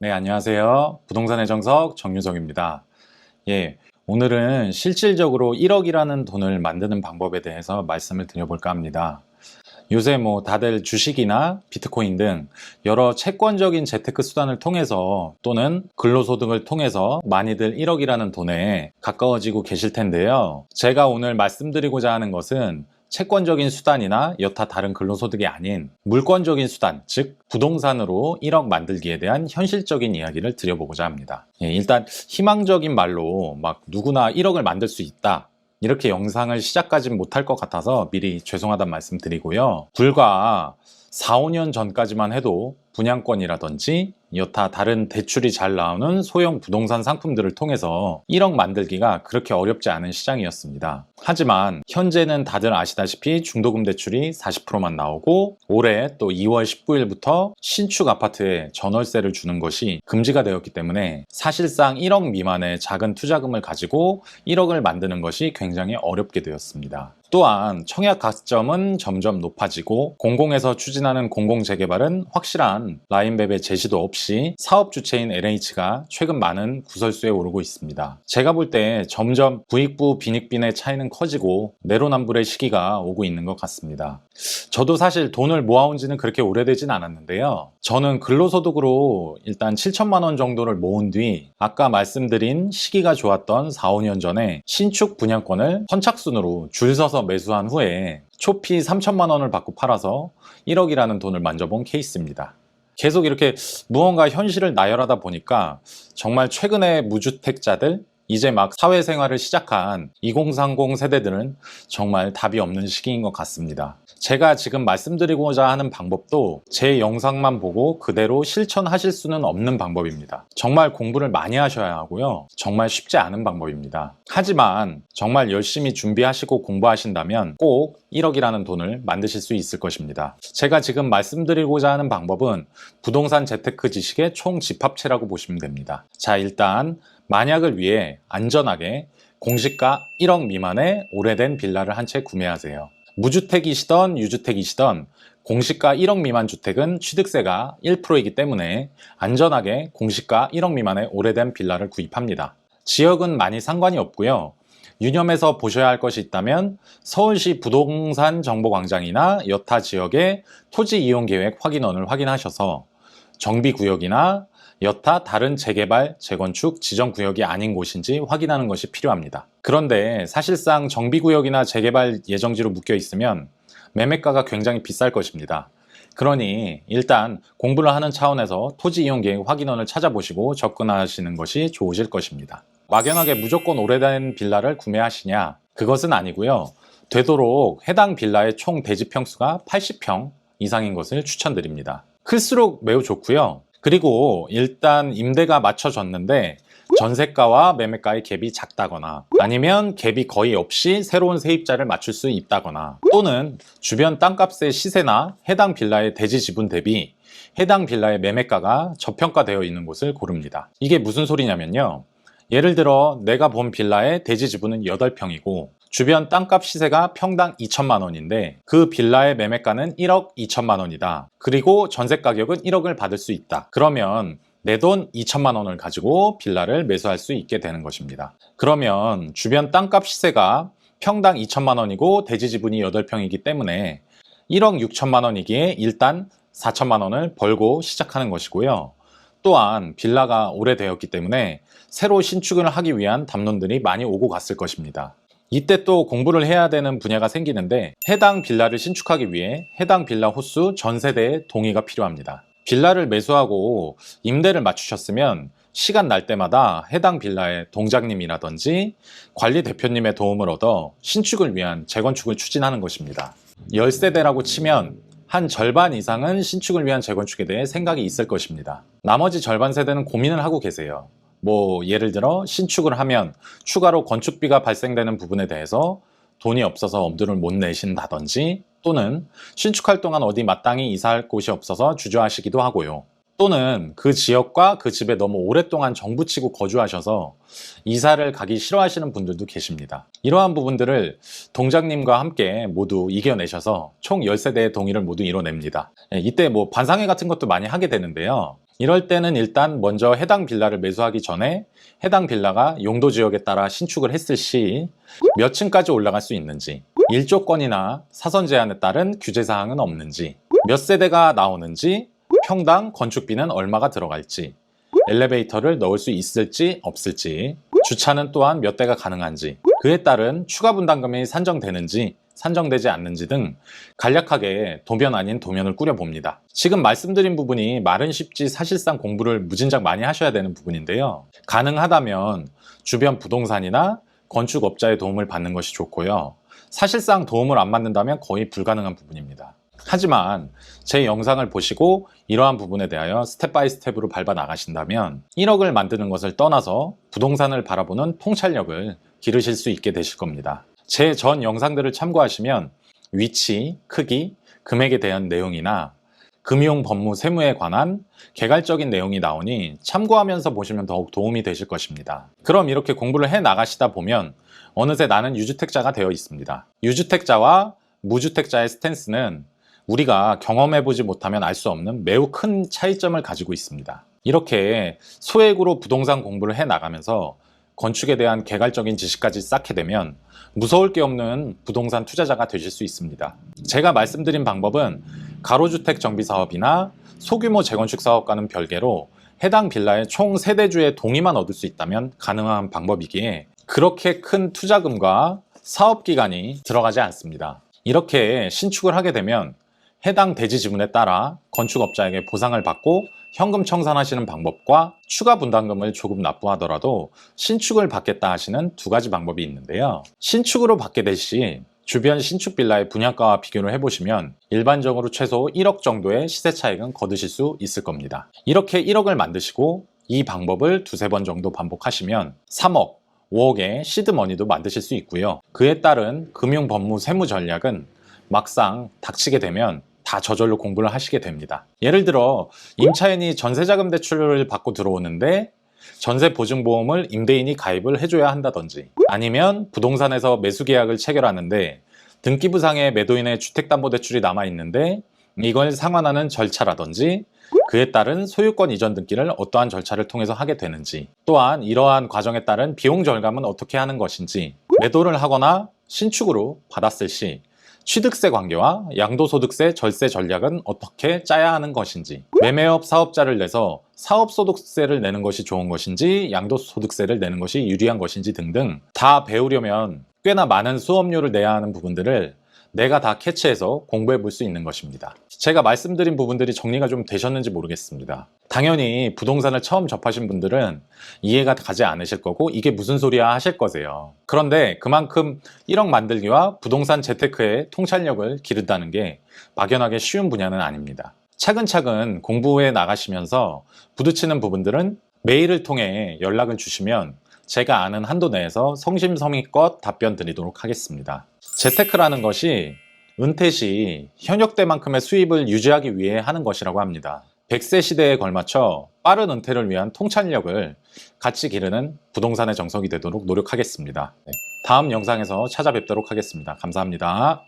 네, 안녕하세요. 부동산의 정석 정유석입니다. 오늘은 실질적으로 1억이라는 돈을 만드는 방법에 대해서 말씀을 드려볼까 합니다. 요새 다들 주식이나 비트코인 등 여러 채권적인 재테크 수단을 통해서 또는 근로소득을 통해서 많이들 1억이라는 돈에 가까워지고 계실 텐데요. 제가 오늘 말씀드리고자 하는 것은 채권적인 수단이나 여타 다른 근로소득이 아닌 물권적인 수단, 즉 부동산으로 1억 만들기에 대한 현실적인 이야기를 드려보고자 합니다. 일단 희망적인 말로 누구나 1억을 만들 수 있다, 이렇게 영상을 시작까지는 못할 것 같아서 미리 죄송하다는 말씀 드리고요. 불과 4, 5년 전까지만 해도 분양권이라든지 여타 다른 대출이 잘 나오는 소형 부동산 상품들을 통해서 1억 만들기가 그렇게 어렵지 않은 시장이었습니다. 하지만 현재는 다들 아시다시피 중도금 대출이 40%만 나오고 올해 또 2월 19일부터 신축 아파트에 전월세를 주는 것이 금지가 되었기 때문에 사실상 1억 미만의 작은 투자금을 가지고 1억을 만드는 것이 굉장히 어렵게 되었습니다. 또한 청약 가점은 점점 높아지고 공공에서 추진하는 공공재개발은 확실한 라인맵의 제시도 없이 사업 주체인 LH가 최근 많은 구설수에 오르고 있습니다. 제가 볼 때 점점 부익부 빈익빈의 차이는 커지고 내로남불의 시기가 오고 있는 것 같습니다. 저도 사실 돈을 모아온 지는 그렇게 오래되진 않았는데요. 저는 근로소득으로 일단 7천만 원 정도를 모은 뒤 아까 말씀드린 시기가 좋았던 4, 5년 전에 신축 분양권을 선착순으로 줄 서서 매수한 후에 초피 3천만 원을 받고 팔아서 1억이라는 돈을 만져본 케이스입니다. 계속 이렇게 무언가 현실을 나열하다 보니까 정말 최근에 무주택자들, 이제 막 사회생활을 시작한 2030 세대들은 정말 답이 없는 시기인 것 같습니다. 제가 지금 말씀드리고자 하는 방법도 제 영상만 보고 그대로 실천하실 수는 없는 방법입니다. 정말 공부를 많이 하셔야 하고요. 정말 쉽지 않은 방법입니다. 하지만 정말 열심히 준비하시고 공부하신다면 꼭 1억이라는 돈을 만드실 수 있을 것입니다. 제가 지금 말씀드리고자 하는 방법은 부동산 재테크 지식의 총집합체라고 보시면 됩니다. 자, 일단 만약을 위해 안전하게 공시가 1억 미만의 오래된 빌라를 한 채 구매하세요. 무주택이시던 유주택이시던 공시가 1억 미만 주택은 취득세가 1%이기 때문에 안전하게 공시가 1억 미만의 오래된 빌라를 구입합니다. 지역은 많이 상관이 없고요. 유념해서 보셔야 할 것이 있다면 서울시 부동산 정보광장이나 여타 지역의 토지 이용 계획 확인원을 확인하셔서 정비구역이나 여타 다른 재개발, 재건축, 지정구역이 아닌 곳인지 확인하는 것이 필요합니다. 그런데 사실상 정비구역이나 재개발 예정지로 묶여 있으면 매매가가 굉장히 비쌀 것입니다. 그러니 일단 공부를 하는 차원에서 토지 이용 계획 확인원을 찾아보시고 접근하시는 것이 좋으실 것입니다. 막연하게 무조건 오래된 빌라를 구매하시냐? 그것은 아니고요. 되도록 해당 빌라의 총 대지 평수가 80평 이상인 것을 추천드립니다. 클수록 매우 좋고요. 그리고 일단 임대가 맞춰졌는데 전세가와 매매가의 갭이 작다거나 아니면 갭이 거의 없이 새로운 세입자를 맞출 수 있다거나 또는 주변 땅값의 시세나 해당 빌라의 대지 지분 대비 해당 빌라의 매매가가 저평가되어 있는 곳을 고릅니다. 이게 무슨 소리냐면요. 예를 들어 내가 본 빌라의 대지 지분은 8평이고 주변 땅값 시세가 평당 2천만 원인데 그 빌라의 매매가는 1억 2천만 원이다. 그리고 전세 가격은 1억을 받을 수 있다. 그러면 내 돈 2천만 원을 가지고 빌라를 매수할 수 있게 되는 것입니다. 그러면 주변 땅값 시세가 평당 2천만 원이고 대지 지분이 8평이기 때문에 1억 6천만 원이기에 일단 4천만 원을 벌고 시작하는 것이고요. 또한 빌라가 오래되었기 때문에 새로 신축을 하기 위한 담론들이 많이 오고 갔을 것입니다. 이때 또 공부를 해야 되는 분야가 생기는데 해당 빌라를 신축하기 위해 해당 빌라 호수 전 세대의 동의가 필요합니다. 빌라를 매수하고 임대를 맞추셨으면 시간 날 때마다 해당 빌라의 동장님이라든지 관리 대표님의 도움을 얻어 신축을 위한 재건축을 추진하는 것입니다. 10세대라고 치면 한 절반 이상은 신축을 위한 재건축에 대해 생각이 있을 것입니다. 나머지 절반 세대는 고민을 하고 계세요. 예를 들어 신축을 하면 추가로 건축비가 발생되는 부분에 대해서 돈이 없어서 엄두를 못 내신다든지 또는 신축할 동안 어디 마땅히 이사할 곳이 없어서 주저하시기도 하고요. 또는 그 지역과 그 집에 너무 오랫동안 정부치고 거주하셔서 이사를 가기 싫어하시는 분들도 계십니다. 이러한 부분들을 동장님과 함께 모두 이겨내셔서 총 10세대의 동의를 모두 이뤄냅니다. 이때 반상회 같은 것도 많이 하게 되는데요. 이럴 때는 일단 먼저 해당 빌라를 매수하기 전에 해당 빌라가 용도 지역에 따라 신축을 했을 시 몇 층까지 올라갈 수 있는지, 일조권이나 사선 제한에 따른 규제사항은 없는지, 몇 세대가 나오는지, 평당 건축비는 얼마가 들어갈지, 엘리베이터를 넣을 수 있을지 없을지, 주차는 또한 몇 대가 가능한지, 그에 따른 추가 분담금이 산정되는지 산정되지 않는지 등 간략하게 도면 아닌 도면을 꾸려봅니다. 지금 말씀드린 부분이 말은 쉽지 사실상 공부를 무진장 많이 하셔야 되는 부분인데요. 가능하다면 주변 부동산이나 건축업자의 도움을 받는 것이 좋고요. 사실상 도움을 안 받는다면 거의 불가능한 부분입니다. 하지만 제 영상을 보시고 이러한 부분에 대하여 스텝 바이 스텝으로 밟아 나가신다면 1억을 만드는 것을 떠나서 부동산을 바라보는 통찰력을 기르실 수 있게 되실 겁니다. 제 전 영상들을 참고하시면 위치, 크기, 금액에 대한 내용이나 금융, 법무, 세무에 관한 개괄적인 내용이 나오니 참고하면서 보시면 더욱 도움이 되실 것입니다. 그럼 이렇게 공부를 해 나가시다 보면 어느새 나는 유주택자가 되어 있습니다. 유주택자와 무주택자의 스탠스는 우리가 경험해보지 못하면 알 수 없는 매우 큰 차이점을 가지고 있습니다. 이렇게 소액으로 부동산 공부를 해 나가면서 건축에 대한 개괄적인 지식까지 쌓게 되면 무서울 게 없는 부동산 투자자가 되실 수 있습니다. 제가 말씀드린 방법은 가로주택 정비 사업이나 소규모 재건축 사업과는 별개로 해당 빌라의 총 세대주의 동의만 얻을 수 있다면 가능한 방법이기에 그렇게 큰 투자금과 사업기간이 들어가지 않습니다. 이렇게 신축을 하게 되면 해당 대지 지분에 따라 건축업자에게 보상을 받고 현금 청산하시는 방법과 추가 분담금을 조금 납부하더라도 신축을 받겠다 하시는 두 가지 방법이 있는데요. 신축으로 받게 될 시 주변 신축 빌라의 분양가와 비교를 해보시면 일반적으로 최소 1억 정도의 시세 차익은 거두실 수 있을 겁니다. 이렇게 1억을 만드시고 이 방법을 두세 번 정도 반복하시면 3억, 5억의 시드머니도 만드실 수 있고요. 그에 따른 금융, 법무, 세무 전략은 막상 닥치게 되면 다 저절로 공부를 하시게 됩니다. 예를 들어 임차인이 전세자금 대출을 받고 들어오는데 전세보증보험을 임대인이 가입을 해줘야 한다든지, 아니면 부동산에서 매수계약을 체결하는데 등기부상에 매도인의 주택담보대출이 남아있는데 이걸 상환하는 절차라든지 그에 따른 소유권 이전 등기를 어떠한 절차를 통해서 하게 되는지, 또한 이러한 과정에 따른 비용 절감은 어떻게 하는 것인지, 매도를 하거나 신축으로 받았을 시 취득세 관계와 양도소득세 절세 전략은 어떻게 짜야 하는 것인지, 매매업 사업자를 내서 사업소득세를 내는 것이 좋은 것인지 양도소득세를 내는 것이 유리한 것인지 등등 다 배우려면 꽤나 많은 수업료를 내야 하는 부분들을 내가 다 캐치해서 공부해 볼 수 있는 것입니다. 제가 말씀드린 부분들이 정리가 좀 되셨는지 모르겠습니다. 당연히 부동산을 처음 접하신 분들은 이해가 가지 않으실 거고 이게 무슨 소리야 하실 거세요. 그런데 그만큼 1억 만들기와 부동산 재테크의 통찰력을 기른다는 게 막연하게 쉬운 분야는 아닙니다. 차근차근 공부해 나가시면서 부딪히는 부분들은 메일을 통해 연락을 주시면 제가 아는 한도 내에서 성심성의껏 답변 드리도록 하겠습니다. 재테크라는 것이 은퇴 시 현역 때만큼의 수입을 유지하기 위해 하는 것이라고 합니다. 100세 시대에 걸맞춰 빠른 은퇴를 위한 통찰력을 같이 기르는 부동산의 정석이 되도록 노력하겠습니다. 다음 영상에서 찾아뵙도록 하겠습니다. 감사합니다.